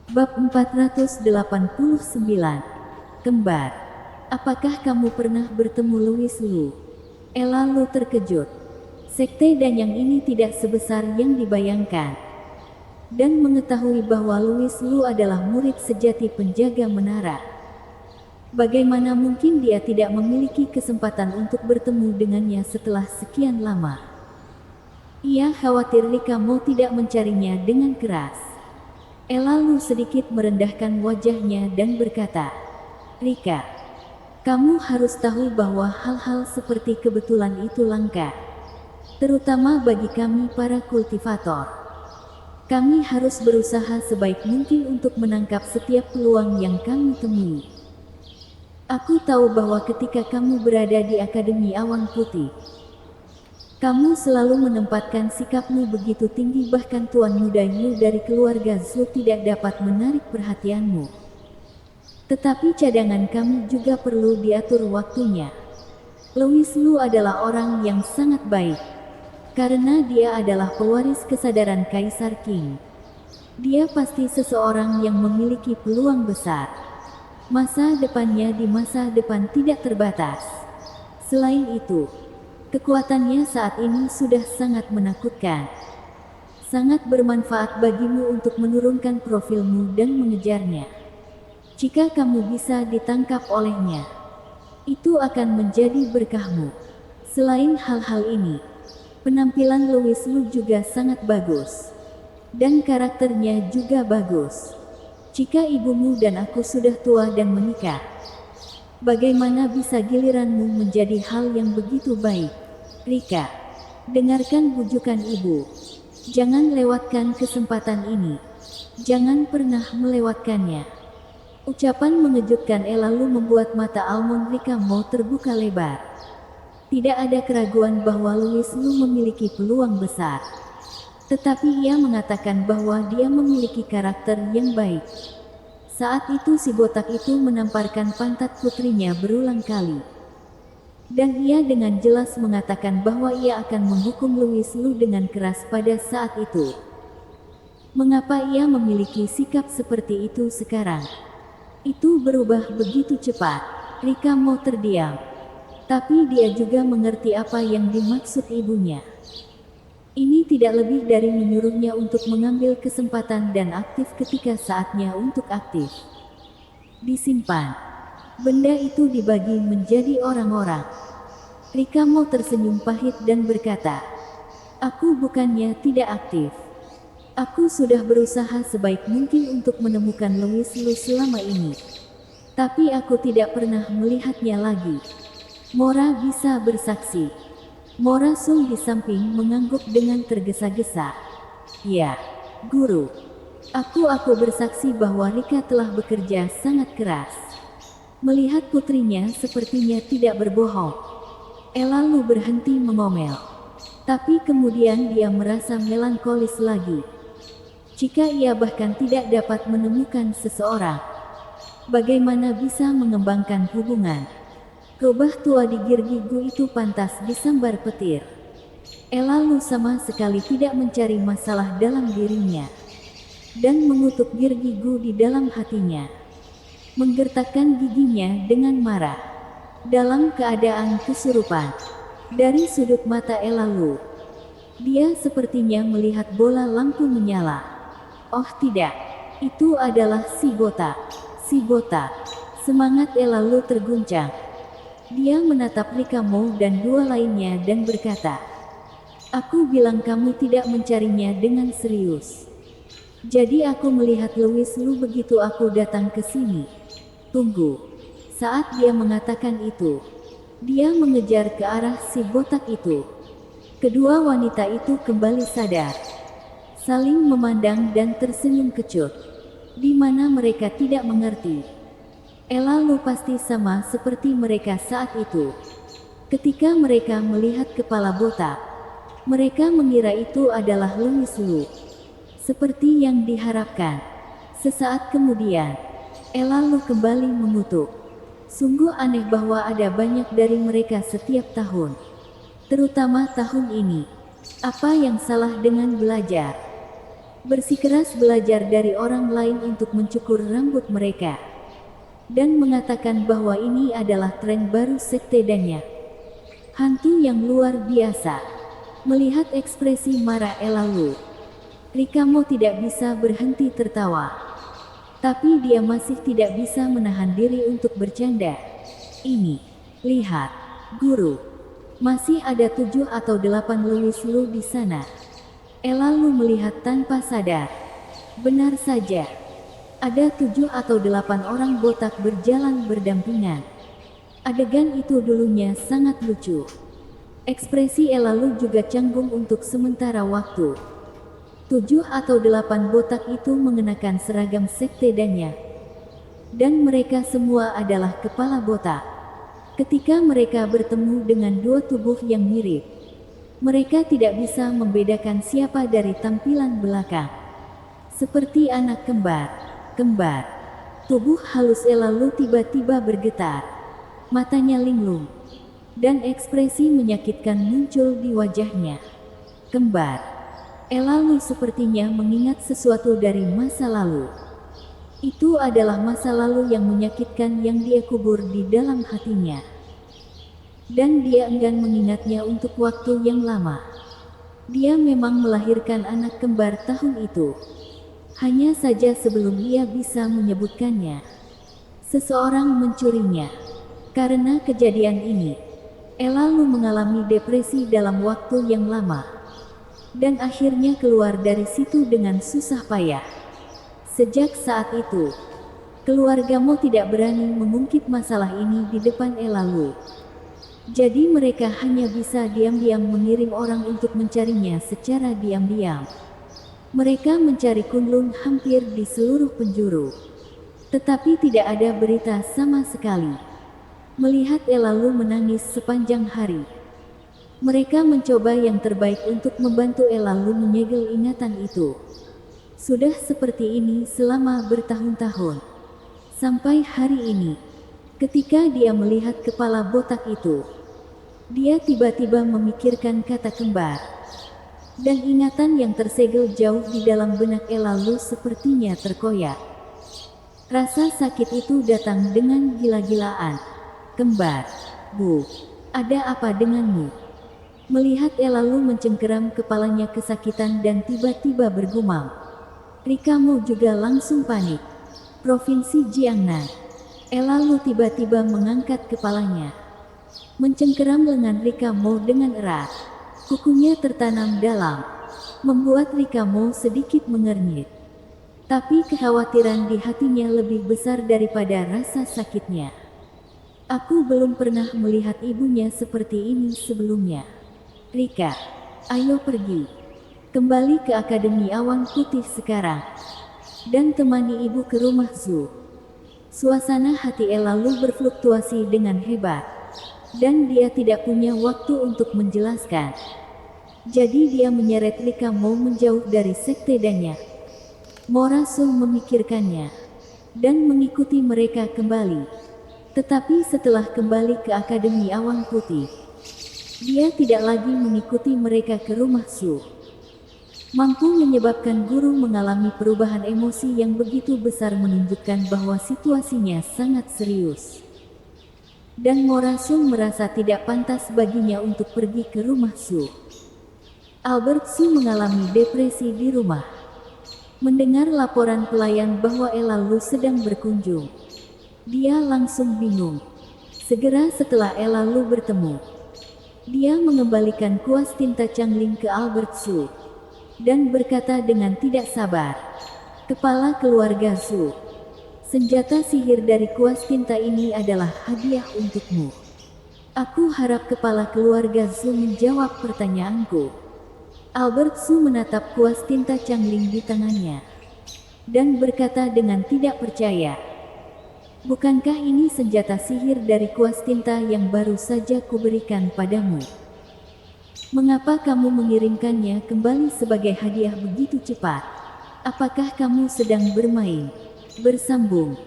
Bab 489. Kembar. Apakah kamu pernah bertemu Louis Lu? Ella Lu terkejut. Sekte Danyang ini tidak sebesar yang dibayangkan. Dan mengetahui bahwa Louis Lu adalah murid sejati penjaga menara. Bagaimana mungkin dia tidak memiliki kesempatan untuk bertemu dengannya setelah sekian lama? Ia khawatir Rika Mo tidak mencarinya dengan keras. Ella Lu sedikit merendahkan wajahnya dan berkata, "Rika, kamu harus tahu bahwa hal-hal seperti kebetulan itu langka. Terutama bagi kami para kultivator. Kami harus berusaha sebaik mungkin untuk menangkap setiap peluang yang kami temui. Aku tahu bahwa ketika kamu berada di Akademi Awan Putih, kamu selalu menempatkan sikapmu begitu tinggi, bahkan tuan muda Yu dari keluarga Zhou tidak dapat menarik perhatianmu. Tetapi cadangan kami juga perlu diatur waktunya. Louis Lu adalah orang yang sangat baik. Karena dia adalah pewaris kesadaran Kaisar Qing. Dia pasti seseorang yang memiliki peluang besar. Masa depannya di masa depan tidak terbatas. Selain itu, kekuatannya saat ini sudah sangat menakutkan. Sangat bermanfaat bagimu untuk menurunkan profilmu dan mengejarnya. Jika kamu bisa ditangkap olehnya, itu akan menjadi berkahmu. Selain hal-hal ini, penampilan Louis Lu juga sangat bagus. Dan karakternya juga bagus. Jika ibumu dan aku sudah tua dan menikah, bagaimana bisa giliranmu menjadi hal yang begitu baik? Rika, dengarkan bujukan ibu. Jangan lewatkan kesempatan ini. Jangan pernah melewatkannya." Ucapan mengejutkan Ella Lu membuat mata almond Rika Mo terbuka lebar. Tidak ada keraguan bahwa Louis Lu memiliki peluang besar. Tetapi ia mengatakan bahwa dia memiliki karakter yang baik. Saat itu si botak itu menamparkan pantat putrinya berulang kali. Dan ia dengan jelas mengatakan bahwa ia akan menghukum Louis Lu dengan keras pada saat itu. Mengapa ia memiliki sikap seperti itu sekarang? Itu berubah begitu cepat. Rika Mo terdiam. Tapi dia juga mengerti apa yang dimaksud ibunya. Ini tidak lebih dari menyuruhnya untuk mengambil kesempatan dan aktif ketika saatnya untuk aktif. Disimpan. Benda itu dibagi menjadi orang-orang. Rika Mo tersenyum pahit dan berkata, "Aku bukannya tidak aktif. Aku sudah berusaha sebaik mungkin untuk menemukan Louis Lu selama ini. Tapi aku tidak pernah melihatnya lagi." Mora bisa bersaksi. Mora Sung di samping mengangguk dengan tergesa-gesa. "Ya, Guru. Aku bersaksi bahwa Rika telah bekerja sangat keras." Melihat putrinya sepertinya tidak berbohong, Ella Lu berhenti mengomel. Tapi kemudian dia merasa melankolis lagi. Jika ia bahkan tidak dapat menemukan seseorang, bagaimana bisa mengembangkan hubungan? Rubah tua di Girgigu itu pantas disambar petir. Ella Lu sama sekali tidak mencari masalah dalam dirinya. Dan mengutuk Girgigu di dalam hatinya. Menggertakkan giginya dengan marah. Dalam keadaan kesurupan. Dari sudut mata Ella Lu, dia sepertinya melihat bola lampu menyala. Oh tidak, itu adalah si botak. Si botak. Semangat Ella Lu terguncang. Dia menatap Rika Mo dan dua lainnya dan berkata, "Aku bilang kamu tidak mencarinya dengan serius. Jadi aku melihat Louis Lu begitu aku datang ke sini." Tunggu. Saat dia mengatakan itu, dia mengejar ke arah si botak itu. Kedua wanita itu kembali sadar. Saling memandang dan tersenyum kecut. Di mana mereka tidak mengerti. Ella Lu pasti sama seperti mereka saat itu. Ketika mereka melihat kepala botak, mereka mengira itu adalah Louis Lu. Seperti yang diharapkan. Sesaat kemudian, Ella Lu kembali mengutuk. Sungguh aneh bahwa ada banyak dari mereka setiap tahun. Terutama tahun ini. Apa yang salah dengan belajar? bersikeras belajar dari orang lain untuk mencukur rambut mereka, dan mengatakan bahwa ini adalah tren baru sekte Danya. Hantu yang luar biasa. Melihat ekspresi marah Elalu, Rikamo tidak bisa berhenti tertawa. Tapi dia masih tidak bisa menahan diri untuk bercanda. Ini, lihat, guru. Masih ada 7 atau 8 Louis Lu di sana. Elalu melihat tanpa sadar. Benar saja. Ada 7 atau 8 orang botak berjalan berdampingan. Adegan itu dulunya sangat lucu. Ekspresi Elalu juga canggung untuk sementara waktu. 7 atau 8 botak itu mengenakan seragam sekte Danya. Dan mereka semua adalah kepala botak. Ketika mereka bertemu dengan dua tubuh yang mirip, mereka tidak bisa membedakan siapa dari tampilan belakang. Seperti anak kembar. Tubuh halus Elalu tiba-tiba bergetar. Matanya linglung, dan ekspresi menyakitkan muncul di wajahnya. Kembar. Elalu sepertinya mengingat sesuatu dari masa lalu. Itu adalah masa lalu yang menyakitkan yang dia kubur di dalam hatinya. Dan dia enggan mengingatnya untuk waktu yang lama. Dia memang melahirkan anak kembar tahun itu. Hanya saja sebelum ia bisa menyebutkannya, seseorang mencurinya. Karena kejadian ini, Elalu mengalami depresi dalam waktu yang lama. Dan akhirnya keluar dari situ dengan susah payah. Sejak saat itu, keluargamu tidak berani mengungkit masalah ini di depan Elalu. Jadi mereka hanya bisa diam-diam mengirim orang untuk mencarinya secara diam-diam. Mereka mencari Kunlun hampir di seluruh penjuru. Tetapi tidak ada berita sama sekali. Melihat Elalu menangis sepanjang hari, mereka mencoba yang terbaik untuk membantu Elalu menyegel ingatan itu. Sudah seperti ini selama bertahun-tahun. Sampai hari ini, ketika dia melihat kepala botak itu, dia tiba-tiba memikirkan kata kembar. Dan ingatan yang tersegel jauh di dalam benak Elalu sepertinya terkoyak. Rasa sakit itu datang dengan gila-gilaan. Kembar, Bu, ada apa denganmu? Melihat Elalu mencengkeram kepalanya kesakitan dan tiba-tiba bergumam. Rikamo juga langsung panik. Provinsi Jiangnan. Elalu tiba-tiba mengangkat kepalanya, mencengkeram lengan Rikamo dengan erat. Kukunya tertanam dalam, membuat Rikamo sedikit mengernyit. Tapi kekhawatiran di hatinya lebih besar daripada rasa sakitnya. Aku belum pernah melihat ibunya seperti ini sebelumnya. Rika, ayo pergi. Kembali ke Akademi Awan Putih sekarang. Dan temani ibu ke rumah Zhu. Suasana hati Elalu berfluktuasi dengan hebat. Dan dia tidak punya waktu untuk menjelaskan. Jadi dia menyeret Rikamo menjauh dari sekte Danya. Morasu memikirkannya. Dan mengikuti mereka kembali. Tetapi setelah kembali ke Akademi Awan Putih, dia tidak lagi mengikuti mereka ke rumah Zhu. Mampu menyebabkan guru mengalami perubahan emosi yang begitu besar menunjukkan bahwa situasinya sangat serius. Dan Morasu merasa tidak pantas baginya untuk pergi ke rumah Zhu. Albert Zhu mengalami depresi di rumah. Mendengar laporan pelayan bahwa Elalu sedang berkunjung, dia langsung bingung. Segera setelah Elalu bertemu, dia mengembalikan kuas tinta Changling ke Albert Zhu dan berkata dengan tidak sabar, "Kepala keluarga Zhu, senjata sihir dari kuas tinta ini adalah hadiah untukmu. Aku harap kepala keluarga Zhu menjawab pertanyaanku." Albert Zhu menatap kuas tinta Changling di tangannya dan berkata dengan tidak percaya, "Bukankah ini senjata sihir dari kuas tinta yang baru saja kuberikan padamu? Mengapa kamu mengirimkannya kembali sebagai hadiah begitu cepat? Apakah kamu sedang bermain?" Bersambung.